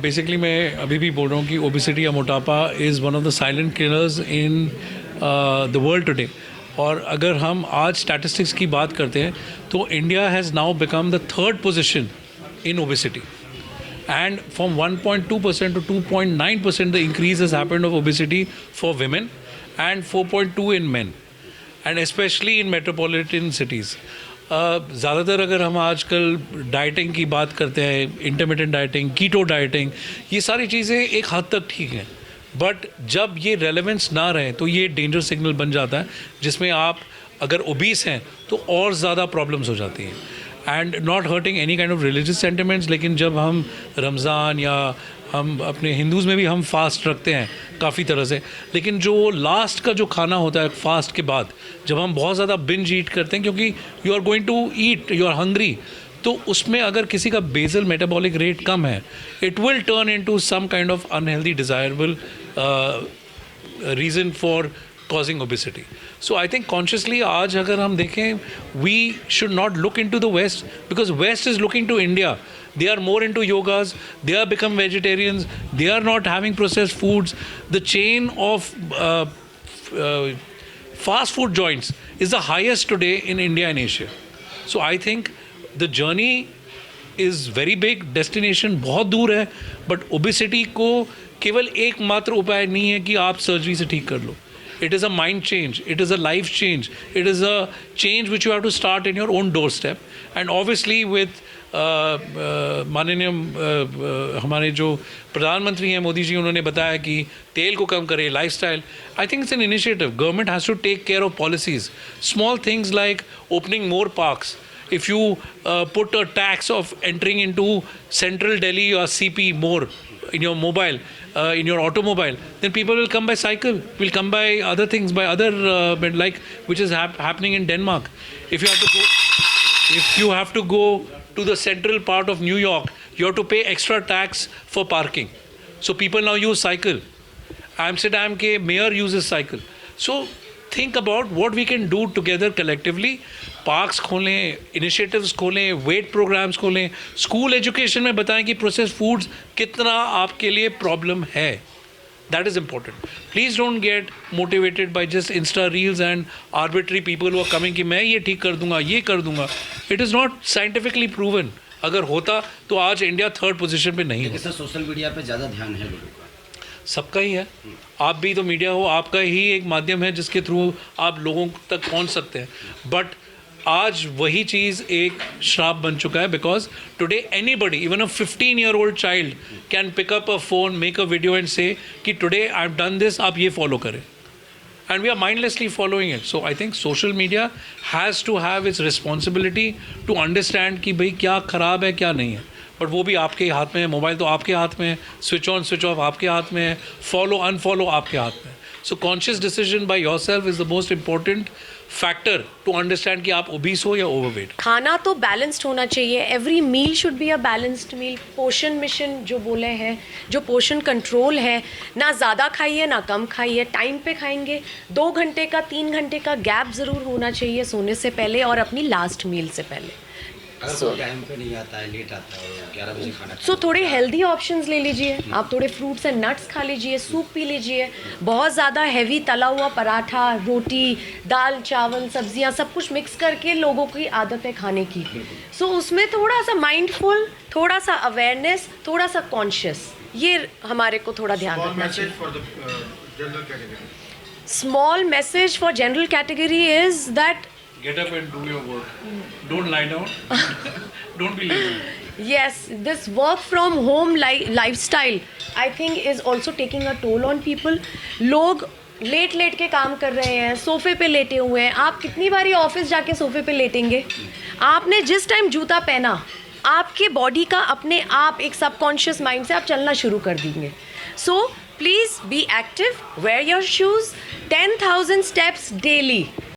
Basically मैं अभी भी बोल रहा हूँ कि ओबिसिटी या मोटापा is one of the silent killers in the world today. और अगर हम आज स्टैटिस्टिक्स की बात करते हैं तो India has now become the third position in obesity, and from 1.2% to 2.9% the increase has happened of obesity for women and 4.2 in men, and especially in metropolitan cities. ज़्यादातर अगर हम आजकल डाइटिंग की बात करते हैं, इंटरमिटेंट डाइटिंग, कीटो dieting, ये सारी चीज़ें एक हद तक ठीक हैं, बट जब ये रेलेवेंस ना रहे तो ये डेंजर सिग्नल बन जाता है जिसमें आप अगर ओबीस हैं तो और ज़्यादा प्रॉब्लम्स हो जाती हैं। And not hurting any kind of religious sentiments, लेकिन जब हम रमज़ान या हम अपने हिंदूज़ में भी हम फास्ट रखते हैं काफ़ी तरह से, लेकिन जो लास्ट का जो खाना होता है फास्ट के बाद, जब हम बहुत ज़्यादा बिंज ईट करते हैं क्योंकि you are going to eat, you are hungry, तो उसमें अगर किसी का बेसल मेटाबॉलिक रेट कम है, it will turn into some kind of unhealthy desirable reason for causing obesity. So I think consciously आज अगर हम देखें, we should not look into the West because West is looking to India. They are more into yogas, they are become vegetarians, they are not having processed foods. The chain of fast food joints is the highest today in India and Asia. So I think the journey is very big, destination बहुत दूर है, but obesity को केवल एकमात्र उपाय नहीं है कि आप सर्जरी से ठीक कर लो. It is a mind change, it is a life change, it is a change which you have to start in your own doorstep. And obviously with माननीय हमारे जो प्रधानमंत्री हैं मोदी जी, उन्होंने बताया कि तेल को कम करें, lifestyle, I think it's an initiative. Government has to take care of policies, small things like opening more parks. If you put a tax of entering into central Delhi or CP more in your mobile, in your automobile, then people will come by cycle, will come by other things, by other like which is happening in Denmark. If you have to go to the central part of New York, you have to pay extra tax for parking. So people now use cycle. Amsterdam के mayor uses cycle. So think about what we can do together collectively. Parks खोलें, initiatives खोलें, wait programmes खोलें, school education में बताएं कि processed foods कितना आपके लिए प्रॉब्लम है. That is important. Please don't get motivated by just Insta reels and arbitrary people who are coming कि मैं ये ठीक कर दूंगा, ये कर दूंगा. It is not scientifically proven. अगर होता तो आज इंडिया थर्ड पोजीशन पे नहीं होता. सोशल मीडिया पे ज़्यादा ध्यान है लोगों का, सबका ही है. आप भी तो मीडिया हो, आपका ही एक माध्यम है जिसके थ्रू आप लोगों तक पहुंच सकते हैं. बट आज वही चीज़ एक श्राप बन चुका है, because today anybody, even a 15-year-old child can pick up a phone, make a video and say कि today I have done this, आप ये फॉलो करें. And we are mindlessly following it. So I think social media has to have its responsibility to understand कि भाई क्या ख़राब है क्या नहीं है. बट वो भी आपके हाथ में है. मोबाइल तो आपके हाथ में है, स्विच ऑन स्विच ऑफ आपके हाथ में है, फॉलो अनफॉलो आपके हाथ में है. So conscious decision by yourself is the most important factor to understand कि आप ओबीस हो या ओवरवेट. खाना तो बैलेंस्ड होना चाहिए. Every meal should be a balanced meal. Poshan mission जो बोले हैं, जो पोषण कंट्रोल है, ना ज़्यादा खाइए ना कम खाइए, टाइम पे खाएंगे. 2 घंटे का 3 घंटे का गैप ज़रूर होना चाहिए सोने से पहले और अपनी लास्ट मील से पहले. अगर टाइम पे नहीं आता है, लेट आता है, 11 बजे खाना, सो थोड़े हेल्दी ऑप्शंस ले लीजिए. आप थोड़े फ्रूट्स एंड नट्स खा लीजिए, सूप पी लीजिए. बहुत ज़्यादा हैवी तला हुआ पराठा, रोटी, दाल, चावल, सब्जियां, सब कुछ मिक्स करके लोगों की आदत है खाने की. सो उसमें थोड़ा सा माइंडफुल, थोड़ा सा अवेयरनेस, थोड़ा सा कॉन्शियस, ये हमारे को थोड़ा ध्यान रखना चाहिए. Small message for general category is that Get up and do your work. Don't lie down. Don't be lazy. yes, this work from home lifestyle I think is also taking a toll on people. लोग late के काम कर रहे हैं, सोफे पे लेटे हुए हैं. आप कितनी बारी ऑफिस जाके सोफे पे लेटेंगे? आपने जिस टाइम जूता पहना, आपके बॉडी का अपने आप एक सबकॉन्शियस माइंड से आप चलना शुरू कर देंगे. So please be active, wear your shoes, 10,000 steps daily.